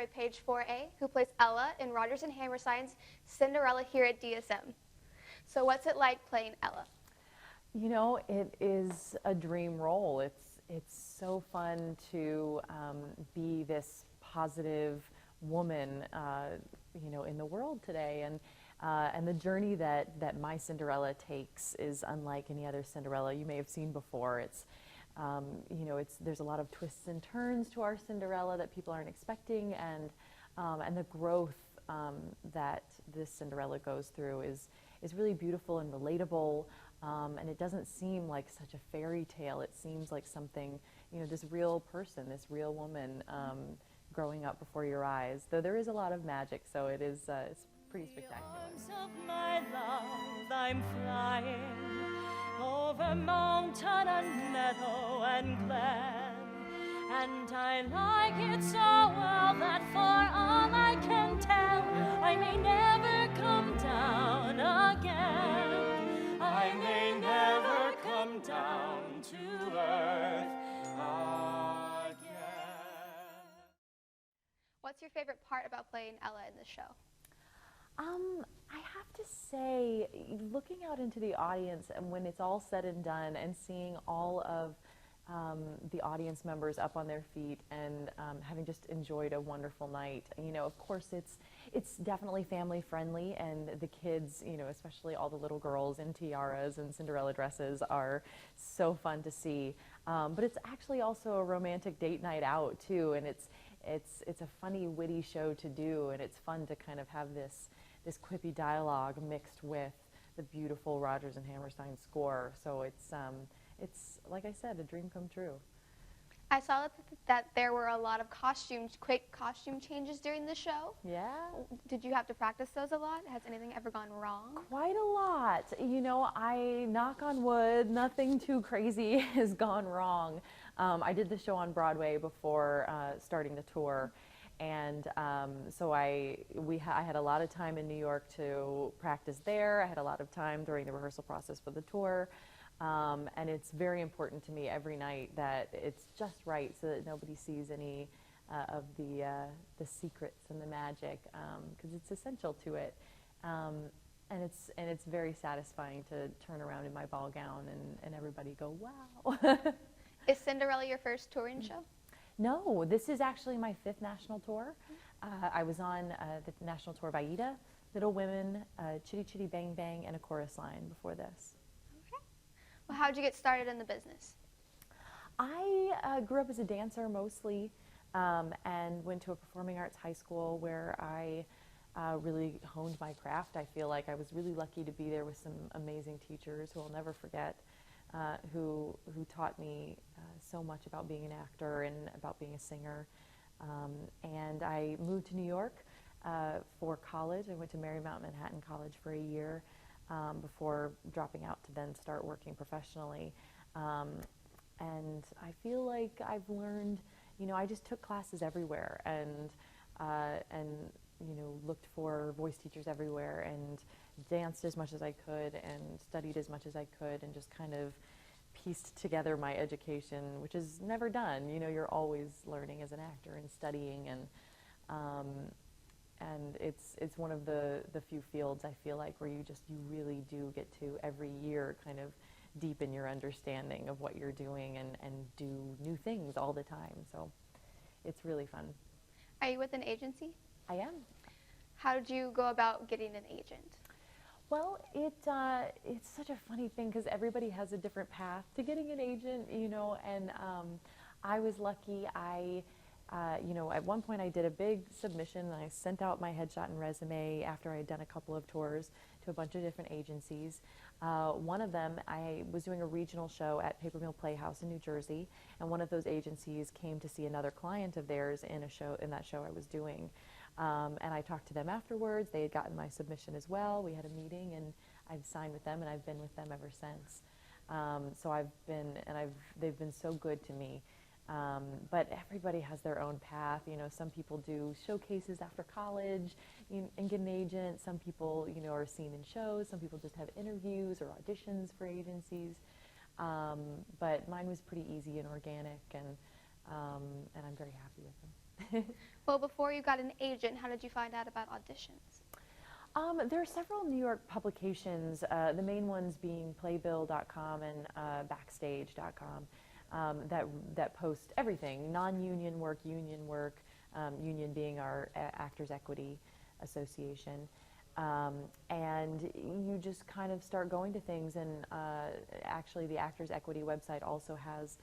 by page 4A, who plays Ella in Rodgers and Hammerstein's Cinderella here at DSM. So what's it like playing Ella? You know, it is a dream role. It's so fun to be this positive woman, you know, in the world today, and the journey that my Cinderella takes is unlike any other Cinderella you may have seen before. It's you know, there's a lot of twists and turns to our Cinderella that people aren't expecting, and the growth that this Cinderella goes through is really beautiful and relatable. And it doesn't seem like such a fairy tale. It seems like something, you know, this real person, this real woman growing up before your eyes. Though there is a lot of magic, so it's pretty spectacular. In the arms of my love, I'm flying over mountain and meadow and glen, and I like it so well that for all I can tell, I may never come down again. I may never come down to earth again. What's your favorite part about playing Ella in the show? I have to say, looking out into the audience, and when it's all said and done, and seeing all of the audience members up on their feet and having just enjoyed a wonderful night. You know, of course, it's definitely family friendly, and the kids, you know, especially all the little girls in tiaras and Cinderella dresses, are so fun to see. But it's actually also a romantic date night out too, and it's a funny, witty show to do, and it's fun to kind of have this quippy dialogue mixed with the beautiful Rodgers and Hammerstein score. So it's like I said, a dream come true. I saw that there were a lot of quick costume changes during the show. Yeah. Did you have to practice those a lot? Has anything ever gone wrong? Quite a lot. You know, I knock on wood, nothing too crazy has gone wrong. I did the show on Broadway before starting the tour, and so I had a lot of time in New York to practice there. I had a lot of time during the rehearsal process for the tour. And it's very important to me every night that it's just right, so that nobody sees any of the secrets and the magic, because it's essential to it. And it's very satisfying to turn around in my ball gown and everybody go, wow. Is Cinderella your first touring show? No, this is actually my 5th national tour. I was on the national tour of Aida, Little Women, Chitty Chitty Bang Bang, and a chorus line before this. Well, how did you get started in the business? I grew up as a dancer mostly, and went to a performing arts high school where I really honed my craft. I feel like I was really lucky to be there with some amazing teachers who I'll never forget, who taught me so much about being an actor and about being a singer. And I moved to New York for college. I went to Marymount Manhattan College for a year. Before dropping out to then start working professionally. And I feel like I've learned, you know, I just took classes everywhere and you know, looked for voice teachers everywhere and danced as much as I could and studied as much as I could and just kind of pieced together my education, which is never done. You know, you're always learning as an actor and studying, and it's one of the few fields I feel like where you really do get to every year kind of deepen your understanding of what you're doing and do new things all the time. So it's really fun. Are you with an agency? I am. How did you go about getting an agent? Well, it's such a funny thing because everybody has a different path to getting an agent, you know, and I was lucky. You know, at one point I did a big submission and I sent out my headshot and resume after I had done a couple of tours to a bunch of different agencies. One of them, I was doing a regional show at Paper Mill Playhouse in New Jersey, and one of those agencies came to see another client of theirs in that show I was doing. And I talked to them afterwards. They had gotten my submission as well. We had a meeting, and I've signed with them, and I've been with them ever since. So they've been so good to me. But everybody has their own path. You know, some people do showcases after college and get an agent. Some people, you know, are seen in shows. Some people just have interviews or auditions for agencies. But mine was pretty easy and organic, and I'm very happy with them. Well, before you got an agent, how did you find out about auditions? There are several New York publications, the main ones being Playbill.com and Backstage.com, that post everything, non-union work, union being our Actors Equity Association. And you just kind of start going to things, and actually the Actors Equity website also has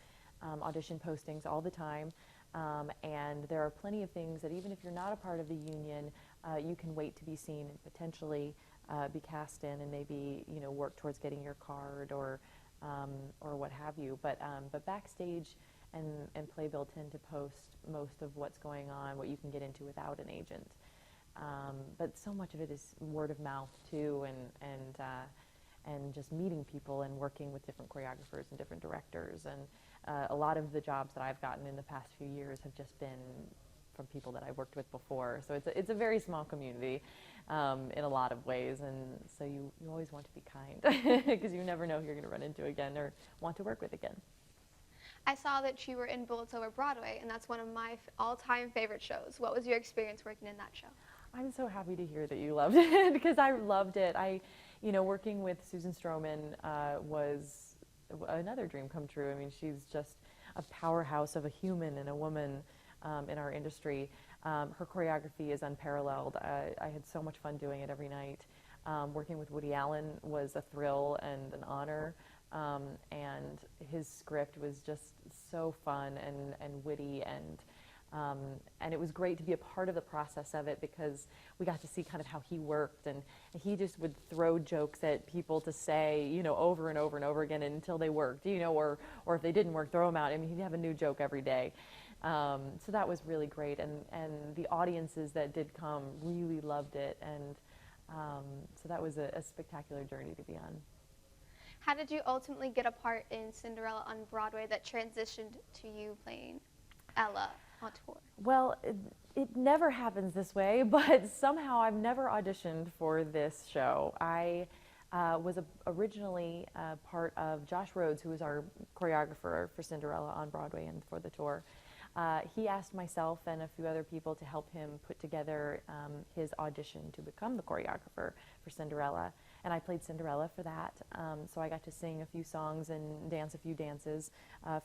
audition postings all the time. And there are plenty of things that even if you're not a part of the union, you can wait to be seen and potentially be cast in and maybe work towards getting your card or what have you. But Backstage and Playbill tend to post most of what's going on, what you can get into without an agent. But so much of it is word of mouth too, and just meeting people and working with different choreographers and different directors. And a lot of the jobs that I've gotten in the past few years have just been from people that I've worked with before. So it's a very small community in a lot of ways, and so you always want to be kind because you never know who you're going to run into again or want to work with again. I saw that you were in Bullets Over Broadway, and that's one of my all-time favorite shows. What was your experience working in that show? I'm so happy to hear that you loved it because I loved it. Working with Susan Stroman was another dream come true. I mean, she's just a powerhouse of a human and a woman in our industry. Her choreography is unparalleled. I had so much fun doing it every night. Working with Woody Allen was a thrill and an honor. And his script was just so fun and witty, and it was great to be a part of the process of it because we got to see kind of how he worked, and he just would throw jokes at people to say, over and over and over again until they worked, or if they didn't work, throw them out. I mean, he'd have a new joke every day. So that was really great, and the audiences that did come really loved it, and so that was a spectacular journey to be on. How did you ultimately get a part in Cinderella on Broadway that transitioned to you playing Ella on tour? Well, it never happens this way, but somehow I've never auditioned for this show. I was originally part of Josh Rhodes, who was our choreographer for Cinderella on Broadway and for the tour. He asked myself and a few other people to help him put together his audition to become the choreographer for Cinderella. And I played Cinderella for that. So I got to sing a few songs and dance a few dances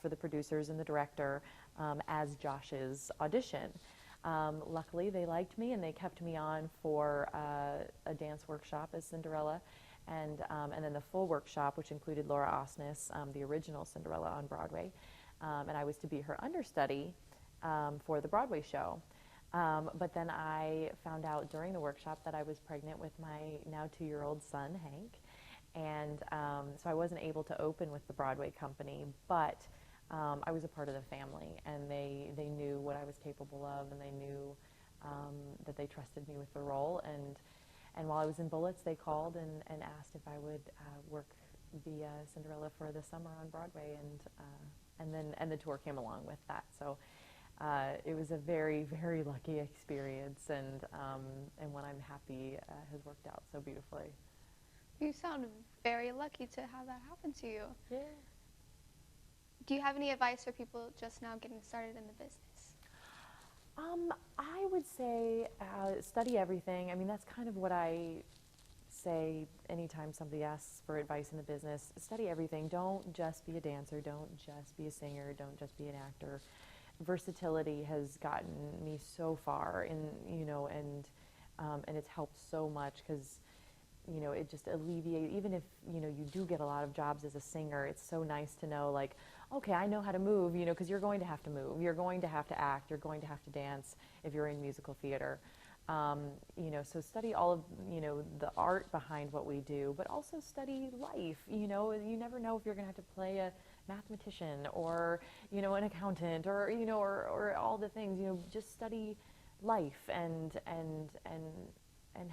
for the producers and the director as Josh's audition. Luckily, they liked me and they kept me on for a dance workshop as Cinderella. And then the full workshop, which included Laura Osnes, the original Cinderella on Broadway. And I was to be her understudy for the Broadway show. But then I found out during the workshop that I was pregnant with my now 2-year-old son, Hank. And so I wasn't able to open with the Broadway company, but I was a part of the family, and they knew what I was capable of, and they knew that they trusted me with the role. And while I was in Bullets, they called and asked if I would be Cinderella for the summer on Broadway, and the tour came along with that. So it was a very, very lucky experience, and one I'm happy has worked out so beautifully. You sound very lucky to have that happen to you. Yeah. Do you have any advice for people just now getting started in the business? I would say study everything. I mean, that's kind of what I say anytime somebody asks for advice in the business. Study everything. Don't just be a dancer. Don't just be a singer. Don't just be an actor. Versatility has gotten me so far, and it's helped so much because it just alleviates. Even if you do get a lot of jobs as a singer, it's so nice to know, like, okay, I know how to move, because you're going to have to move, you're going to have to act, you're going to have to dance if you're in musical theater. So study all of the art behind what we do, but also study life. You never know if you're going to have to play a mathematician or an accountant or all the things. Just study life and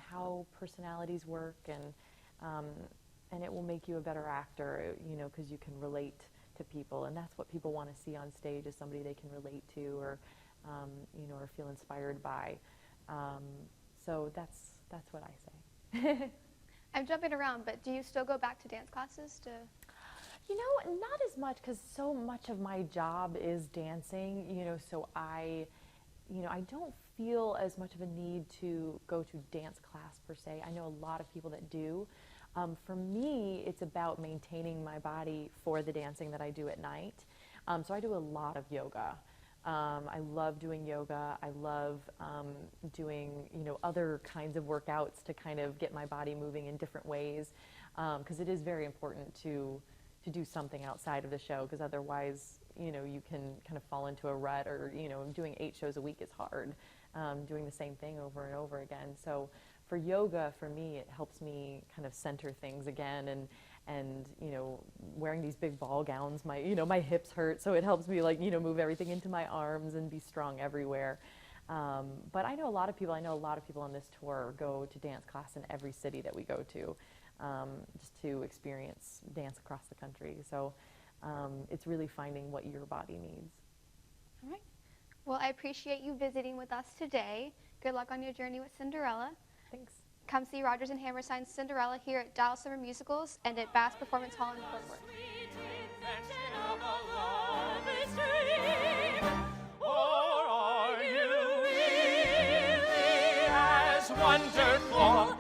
how personalities work, and it will make you a better actor. Because you can relate to people, and that's what people want to see on stage, is somebody they can relate to or feel inspired by. So that's what I say. I'm jumping around, but do you still go back to dance classes to? Not as much, because so much of my job is dancing, so I don't feel as much of a need to go to dance class per se. I know a lot of people that do. For me, it's about maintaining my body for the dancing that I do at night. So I do a lot of yoga. I love doing yoga. I love doing, other kinds of workouts to kind of get my body moving in different ways, because it is very important to do something outside of the show, because otherwise, you can kind of fall into a rut, or, doing 8 shows a week is hard, doing the same thing over and over again. So for yoga, for me, it helps me kind of center things again, and wearing these big ball gowns, my hips hurt, so it helps me move everything into my arms and be strong everywhere. But I know a lot of people on this tour go to dance class in every city that we go to, just to experience dance across the country. So it's really finding what your body needs. All right. Well, I appreciate you visiting with us today. Good luck on your journey with Cinderella. Thanks. Come see Rodgers and Hammerstein's Cinderella here at Dallas Summer Musicals and at Bass Performance Hall in Fort Worth. Or are you really as wonderful